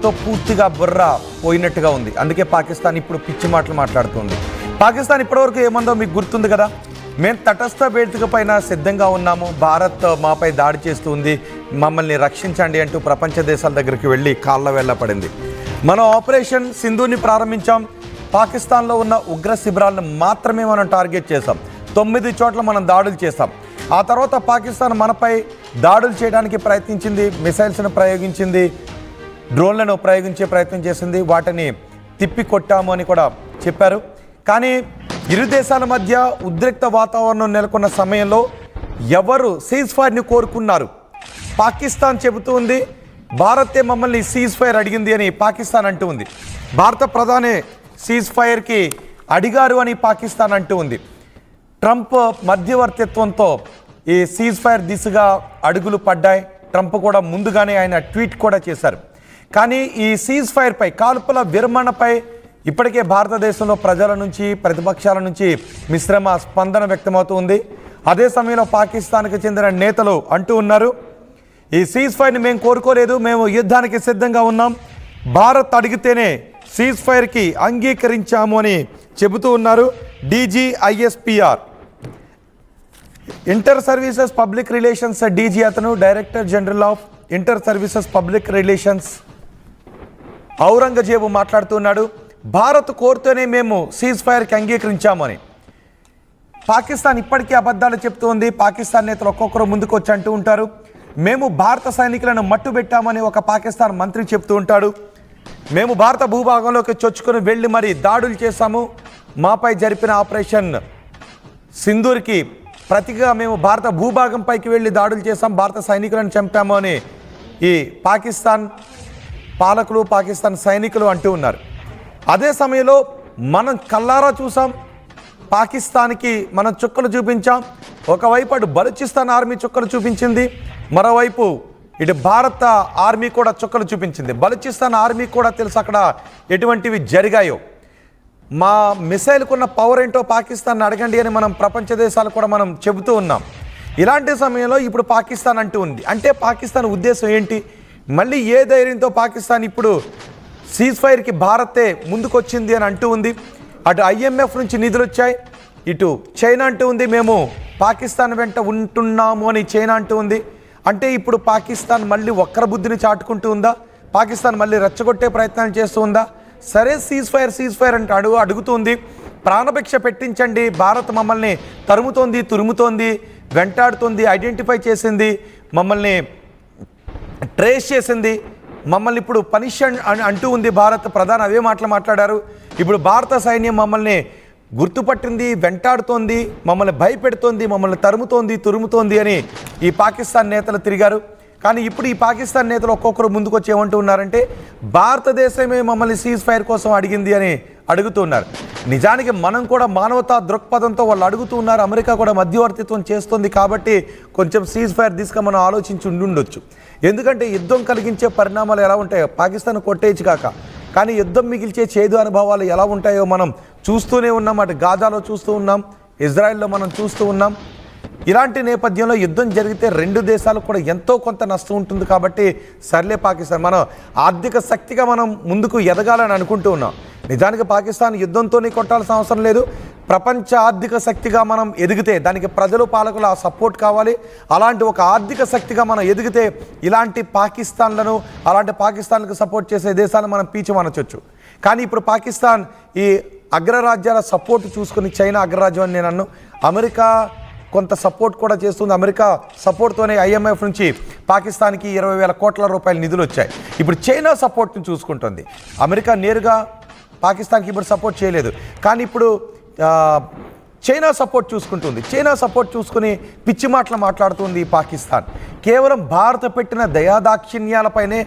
మాటలతో పూర్తిగా బుర్ర పోయినట్టుగా ఉంది. అందుకే పాకిస్తాన్ ఇప్పుడు పిచ్చి మాటలు మాట్లాడుతుంది. పాకిస్తాన్ ఇప్పటివరకు ఏమందో మీకు గుర్తుంది కదా, మేము తటస్థ వేదిక పైన సిద్ధంగా ఉన్నాము, భారత్ మాపై దాడి చేస్తుంది, మమ్మల్ని రక్షించండి అంటూ ప్రపంచ దేశాల దగ్గరికి వెళ్ళి కాళ్ళ వెళ్ళపడింది. మనం ఆపరేషన్ సింధూని ప్రారంభించాం. పాకిస్తాన్లో ఉన్న ఉగ్ర శిబిరాలను మాత్రమే మనం టార్గెట్ చేసాం. 9 చోట్ల మనం దాడులు చేసాం. ఆ తర్వాత పాకిస్తాన్ మనపై దాడులు చేయడానికి ప్రయత్నించింది, మిసైల్స్ను ప్రయోగించింది, డ్రోన్లను ప్రయోగించే ప్రయత్నం చేసింది. వాటిని తిప్పి కొట్టాము అని కూడా చెప్పారు. కానీ ఇరు దేశాల మధ్య ఉద్రిక్త వాతావరణం నెలకొన్న సమయంలో ఎవరు సీజ్ ఫైర్ని కోరుకున్నారు? పాకిస్తాన్ చెబుతూ ఉంది, భారతే మమ్మల్ని సీజ్ ఫైర్ అడిగింది అని పాకిస్తాన్ అంటూ ఉంది. భారత ప్రధాని సీజ్ ఫైర్కి అడిగారు అని పాకిస్తాన్ అంటూ ఉంది. ట్రంప్ మధ్యవర్తిత్వంతో ఈ సీజ్ ఫైర్ దిశగా అడుగులు పడ్డాయి. ట్రంప్ కూడా ముందుగానే ఆయన ట్వీట్ కూడా చేశారు. కానీ ఈ సీజ్ ఫైర్పై, కాల్పుల విరమణపై ఇప్పటికే భారతదేశంలో ప్రజల నుంచి, ప్రతిపక్షాల నుంచి మిశ్రమ స్పందన వ్యక్తమవుతుంది. అదే సమయంలో పాకిస్తాన్కి చెందిన నేతలు అంటూ ఉన్నారు, ఈ సీజ్ ఫైర్ని మేము కోరుకోలేదు, మేము యుద్ధానికి సిద్ధంగా ఉన్నాం, భారత్ అడిగితేనే సీజ్ ఫైర్కి అంగీకరించాము అని చెబుతూ ఉన్నారు. DGISPR inter services public relations DG, అతను director general of inter services public relations Aurangzeb మాట్లాడుతున్నాడు, భారత్ కోరితేనే మేము సీజ్ ఫైర్కి అంగీకరించామని. పాకిస్తాన్ ఇప్పటికీ అబద్ధాలు చెప్తోంది. పాకిస్తాన్ నేతలు ఒక్కొక్కరు ముందుకు వచ్చి అంటూ ఉంటారు, మేము భారత సైనికులను మట్టుబెట్టామని ఒక పాకిస్తాన్ మంత్రి చెప్తూ ఉంటాడు. మేము భారత భూభాగంలోకి చొచ్చుకొని వెళ్ళి మరి దాడులు చేశాము, మాపై జరిపిన ఆపరేషన్ సింధూర్కి ప్రతిగా మేము భారత భూభాగంపైకి వెళ్ళి దాడులు చేశాం, భారత సైనికులను చంపాము అని ఈ పాకిస్తాన్ పాలకులు, పాకిస్తాన్ సైనికులు అంటూ ఉన్నారు. అదే సమయంలో మనం కల్లారా చూసాం, పాకిస్తాన్కి మనం చుక్కలు చూపించాం. ఒకవైపు అటు బలూచిస్తాన్ ఆర్మీ చుక్కలు చూపించింది, మరోవైపు ఇటు భారత ఆర్మీ కూడా చుక్కలు చూపించింది. బలూచిస్తాన్ ఆర్మీ కూడా తెలుసు అక్కడ ఎటువంటివి జరిగాయో. మా మిసైల్కున్న పవర్ ఏంటో పాకిస్తాన్ అడగండి అని మనం ప్రపంచ దేశాలు కూడా మనం చెబుతూ ఉన్నాం. ఇలాంటి సమయంలో ఇప్పుడు పాకిస్తాన్ అంటూ ఉంది. అంటే పాకిస్తాన్ ఉద్దేశం ఏంటి? మళ్ళీ ఏ ధైర్యంతో పాకిస్తాన్ ఇప్పుడు సీజ్ ఫైర్కి భారతే ముందుకొచ్చింది అని అంటూ ఉంది. అటు IMF నుంచి నిధులు వచ్చాయి, ఇటు చైనా అంటూ ఉంది మేము పాకిస్తాన్ వెంట ఉంటున్నాము అని చైనా అంటూ ఉంది. అంటే ఇప్పుడు పాకిస్తాన్ మళ్ళీ వక్ర బుద్ధిని చాటుకుంటూ ఉందా? పాకిస్తాన్ మళ్ళీ రెచ్చగొట్టే ప్రయత్నాలు చేస్తూ ఉందా? సరే సీజ్ ఫైర్ అంటే అడుగుతుంది, ప్రాణభిక్ష పెట్టించండి, భారత్ మమ్మల్ని తరుముతోంది, తురుముతోంది, వెంటాడుతోంది, ఐడెంటిఫై చేసింది, మమ్మల్ని ట్రేస్ చేసింది, మమ్మల్ని ఇప్పుడు పనిష్ అంటూ ఉంది భారత్. ప్రధాని అవే మాటలు మాట్లాడారు. ఇప్పుడు భారత సైన్యం మమ్మల్ని గుర్తుపట్టింది, వెంటాడుతోంది, మమ్మల్ని భయపెడుతోంది, మమ్మల్ని తరుముతోంది, తురుముతోంది అని ఈ పాకిస్తాన్ నేతలు తిరిగారు. కానీ ఇప్పుడు ఈ పాకిస్తాన్ నేతలు ఒక్కొక్కరు ముందుకు వచ్చి ఏమంటూ ఉన్నారంటే, భారతదేశమే మమ్మల్ని సీజ్ ఫైర్ కోసం అడిగింది అని అడుగుతున్నారు. నిజానికి మనం కూడా మానవతా దృక్పథంతో వాళ్ళు అడుగుతూ ఉన్నారు. అమెరికా కూడా మధ్యవర్తిత్వం చేస్తుంది కాబట్టి కొంచెం సీజ్ ఫైర్ దిశగా మనం ఆలోచించి ఉండొచ్చు. ఎందుకంటే యుద్ధం కలిగించే పరిణామాలు ఎలా ఉంటాయో, పాకిస్తాన్ కొట్టేయచ్చు కాక, కానీ యుద్ధం మిగిల్చే చేదు అనుభవాలు ఎలా ఉంటాయో మనం చూస్తూనే ఉన్నాం. అటు గాజాలో చూస్తూ ఉన్నాం, ఇజ్రాయెల్లో మనం చూస్తూ ఉన్నాం. ఇలాంటి నేపథ్యంలో యుద్ధం జరిగితే రెండు దేశాలకు కూడా ఎంతో కొంత నష్టం ఉంటుంది. కాబట్టి సర్లే పాకిస్తాన్, మనం ఆర్థిక శక్తిగా మనం ముందుకు ఎదగాలని అనుకుంటూ ఉన్నాం. నిజానికి పాకిస్తాన్ యుద్ధంతోనే కొట్టాల్సిన అవసరం లేదు. ప్రపంచ ఆర్థిక శక్తిగా మనం ఎదిగితే దానికి ప్రజలు, పాలకులు ఆ సపోర్ట్ కావాలి. అలాంటి ఒక ఆర్థిక శక్తిగా మనం ఎదిగితే ఇలాంటి పాకిస్తాన్లను, అలాంటి పాకిస్తాన్లకు సపోర్ట్ చేసే దేశాలను మనం పీచమనొచ్చు. కానీ ఇప్పుడు పాకిస్తాన్ ఈ అగ్రరాజ్యాల సపోర్ట్ చూసుకుని, చైనా అగ్రరాజ్యం అని నేను అన్ను, అమెరికా కొంత సపోర్ట్ కూడా చేస్తుంది. అమెరికా సపోర్ట్తోనే IMF నుంచి పాకిస్తాన్కి 20,000 కోట్ల రూపాయల నిధులు వచ్చాయి. ఇప్పుడు చైనా సపోర్ట్ని చూసుకుంటుంది. అమెరికా నేరుగా పాకిస్తాన్కి ఇప్పుడు సపోర్ట్ చేయలేదు, కానీ ఇప్పుడు చైనా సపోర్ట్ చూసుకుంటుంది. చైనా సపోర్ట్ చూసుకుని పిచ్చి మాటలు మాట్లాడుతుంది పాకిస్తాన్. కేవలం భారత పెట్టిన దయాదాక్షిణ్యాలపైనే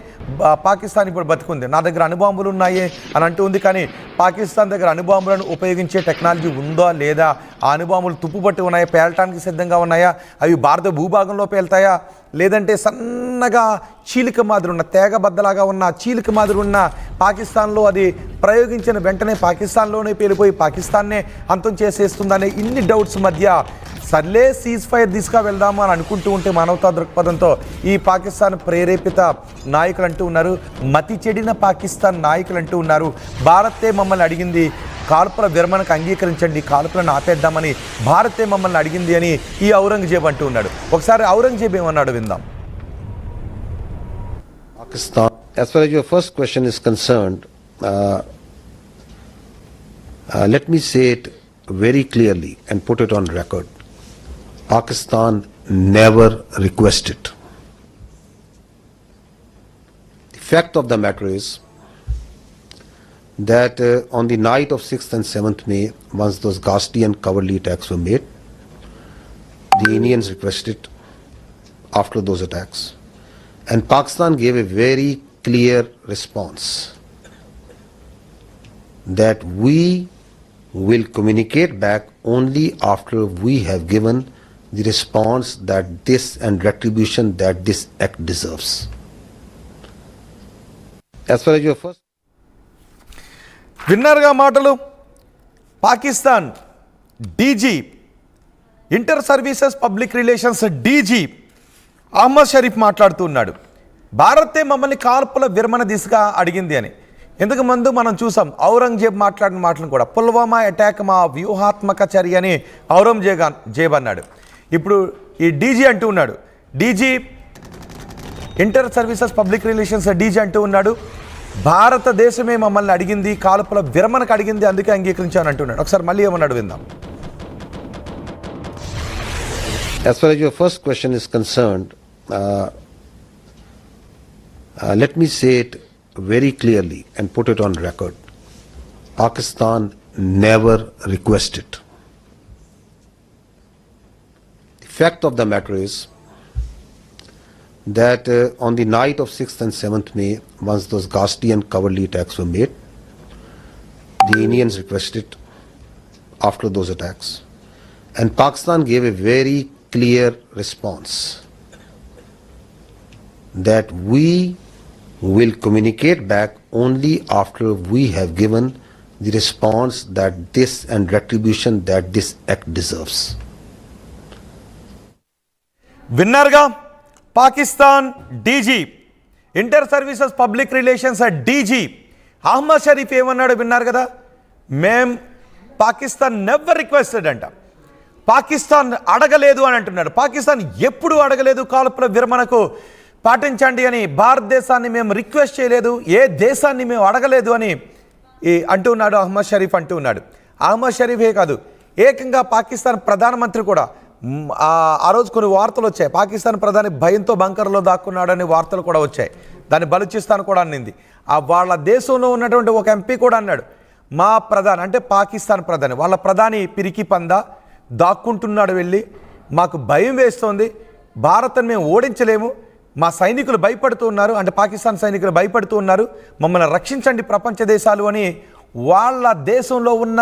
పాకిస్తాన్ ఇప్పుడు బతుకుంది. నా దగ్గర అణుబాంబులు ఉన్నాయి అని అంటూ ఉంది, కానీ పాకిస్తాన్ దగ్గర అణుబాంబులను ఉపయోగించే టెక్నాలజీ ఉందా లేదా? ఆ అణుబాంబులు తుప్పుపట్టి ఉన్నాయా? పేలటానికి సిద్ధంగా ఉన్నాయా? అవి భారత భూభాగంలో పేలుతాయా? లేదంటే సన్నగా చీలిక మాదిరి ఉన్న, తేగబద్దలాగా ఉన్న చీలిక మాదిరి ఉన్న పాకిస్తాన్లో అది ప్రయోగించిన వెంటనే పాకిస్తాన్లోనే పేలిపోయి పాకిస్తాన్నే అంతం చేసేస్తుందనే ఇన్ని డౌట్స్ మధ్య సర్లే సీజ్ ఫైర్ తీసుకు వెళ్దాము అని అనుకుంటూ ఉంటే మానవతా దృక్పథంతో ఈ పాకిస్తాన్ ప్రేరేపిత నాయకులు అంటూ ఉన్నారు, మతి చెడిన పాకిస్తాన్ నాయకులు అంటూ ఉన్నారు. భారతే మమ్మల్ని అడిగింది కాల్పుల విరమణకు అంగీకరించండి, కాల్పులను ఆపేద్దామని భారతే మమ్మల్ని అడిగింది అని ఈ ఔరంగజేబ్ అంటూ ఉన్నాడు. ఒకసారి ఔరంగజేబ్ ఏమన్నాడు విందాం. Pakistan, as far as your first question is concerned, let me say it very clearly and put it on record. Pakistan never requested. The fact of the matter is that on the night of 6th and 7th May, once those ghastly and cowardly attacks were made, the Indians requested after those attacks. And Pakistan gave a very clear response that we will communicate back only after we have given the response that this and retribution that this act deserves. As far as your first విన్నారుగా మాటలు. Pakistan DG, inter services public relations DG Ahmed Sharif మాట్లాడుతూ ఉన్నాడు, భారతే మమ్మల్ని కాల్పుల విరమణ దిశగా అడిగింది అని. ఇంతకు ముందు మనం చూసాం ఔరంగజేబ్ మాట్లాడిన మాటలను కూడా. పుల్వామా అటాక్ మా వ్యూహాత్మక చర్య అని ఔరంగజేబ్ అన్నాడు. ఇప్పుడు ఈ డీజీ అంటూ ఉన్నాడు, DG inter services public relations DG అంటూ ఉన్నాడు, భారతదేశమే మమ్మల్ని అడిగింది, కాల్పుల విరమణకు అడిగింది, అందుకే అంగీకరించాను అంటున్నాడు. ఒకసారి మళ్ళీ ఏమన్నాడు విందాం. As far as your first question is concerned, let me say it very clearly and put it on record. Pakistan never requested. The fact of the matter is that on the night of 6th and 7th May, once those ghastly and cowardly attacks were made, the Indians requested after those attacks. And Pakistan gave a very clear response that we will communicate back only after we have given the response that this and retribution that this act deserves. విన్నారుగా, Pakistan DG, inter services public relations DG Ahmed Sharif ఏమన్నాడు విన్నారు కదా. Pakistan never requested అంట, పాకిస్తాన్ అడగలేదు అని అంటున్నాడు. పాకిస్తాన్ ఎప్పుడు అడగలేదు కాల్పుల విరమణకు పాటించండి అని, భారతదేశాన్ని మేము రిక్వెస్ట్ చేయలేదు, ఏ దేశాన్ని మేము అడగలేదు అని అంటూ ఉన్నాడు అహ్మద్ షరీఫ్ అంటూ ఉన్నాడు. అహ్మద్ షరీఫే కాదు, ఏకంగా పాకిస్తాన్ ప్రధానమంత్రి కూడా ఆ రోజు కొన్ని వార్తలు వచ్చాయి, పాకిస్తాన్ ప్రధాని భయంతో బంకర్లో దాక్కున్నాడని వార్తలు కూడా వచ్చాయి. దాన్ని బలూచిస్తాన్ కూడా అన్నింది. వాళ్ళ దేశంలో ఉన్నటువంటి ఒక ఎంపీ కూడా అన్నాడు, మా ప్రధాని అంటే పాకిస్తాన్ ప్రధాని, వాళ్ళ ప్రధాని పిరికి పందా దాక్కుంటున్నాడు, వెళ్ళి మాకు భయం వేస్తోంది, భారత్ని మేము ఓడించలేము, మా సైనికులు భయపడుతూ ఉన్నారు, అంటే పాకిస్తాన్ సైనికులు భయపడుతూ ఉన్నారు, మమ్మల్ని రక్షించండి ప్రపంచ దేశాలు అని వాళ్ళ దేశంలో ఉన్న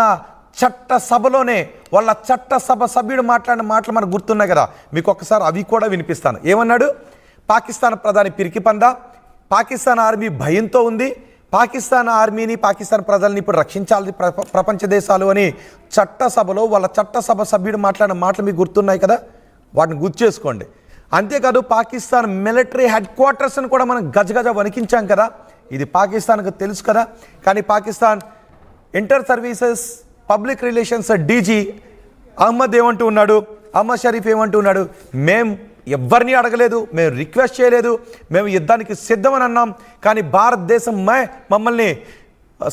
చట్టసభలోనే వాళ్ళ చట్టసభ సభ్యుడు మాట్లాడిన మాటలు మనకు గుర్తున్నాయి కదా. మీకు ఒక్కసారి అవి కూడా వినిపిస్తాను. ఏమన్నాడు, పాకిస్తాన్ ప్రధాని పిరికి పందా, పాకిస్తాన్ ఆర్మీ భయంతో ఉంది, పాకిస్తాన్ ఆర్మీని పాకిస్తాన్ ప్రజల్ని ఇప్పుడు రక్షించాలి ప్రపంచ దేశాలు అని చట్టసభలో వాళ్ళ చట్టసభ సభ్యుడు మాట్లాడిన మాటలు మీకు గుర్తున్నాయి కదా, వాటిని గుర్తు చేసుకోండి. అంతేకాదు పాకిస్తాన్ మిలిటరీ హెడ్ క్వార్టర్స్ని కూడా మనం గజగజ వణికించాం కదా, ఇది పాకిస్తాన్కు తెలుసు కదా. కానీ Pakistan inter services public relations DG Ahmed ఏమంటూ ఉన్నాడు, అహ్మద్ షరీఫ్ ఏమంటూ ఉన్నాడు, మేము ఎవరిని అడగలేదు, మేము రిక్వెస్ట్ చేయలేదు, మేము యుద్ధానికి సిద్ధమని అన్నాం, కానీ భారతదేశం మమ్మల్ని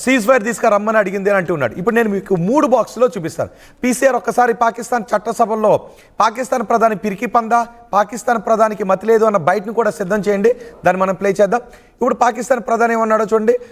సీజ్ ఫైర్ తీసుకురమ్మని అడిగింది అని అంటూ ఉన్నాడు. ఇప్పుడు నేను మీకు 3 బాక్స్లో చూపిస్తాను. పీసీఆర్ ఒక్కసారి పాకిస్తాన్ చట్టసభల్లో పాకిస్తాన్ ప్రధాని పిరికి పందా, పాకిస్తాన్ ప్రధానికి మతి లేదు అన్న బయటను కూడా సిద్ధం చేయండి, దాన్ని మనం ప్లే చేద్దాం. ఇప్పుడు పాకిస్తాన్ ప్రధాని ఏమన్నాడో చూడండి,